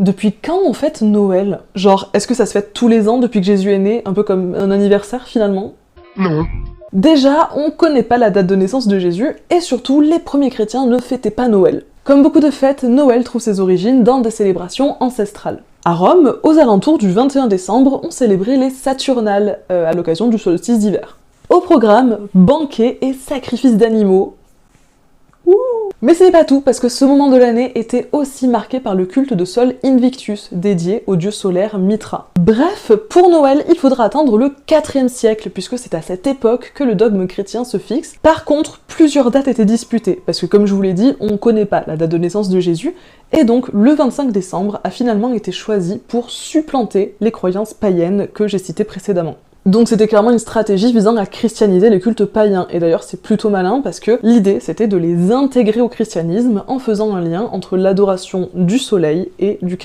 Depuis quand on fête Noël? Genre, est-ce que ça se fête tous les ans depuis que Jésus est né, un peu comme un anniversaire finalement? Non. Déjà, on connaît pas la date de naissance de Jésus, et surtout, les premiers chrétiens ne fêtaient pas Noël. Comme beaucoup de fêtes, Noël trouve ses origines dans des célébrations ancestrales. À Rome, aux alentours du 21 décembre, on célébrait les Saturnales, à l'occasion du solstice d'hiver. Au programme, banquets et sacrifices d'animaux. Ouh. Mais ce n'est pas tout, parce que ce moment de l'année était aussi marqué par le culte de Sol Invictus, dédié au dieu solaire Mithra. Bref, pour Noël, il faudra attendre le 4e siècle, puisque c'est à cette époque que le dogme chrétien se fixe. Par contre, plusieurs dates étaient disputées, parce que comme je vous l'ai dit, on ne connaît pas la date de naissance de Jésus, et donc le 25 décembre a finalement été choisi pour supplanter les croyances païennes que j'ai citées précédemment. Donc c'était clairement une stratégie visant à christianiser les cultes païens, et d'ailleurs c'est plutôt malin parce que l'idée c'était de les intégrer au christianisme en faisant un lien entre l'adoration du soleil et du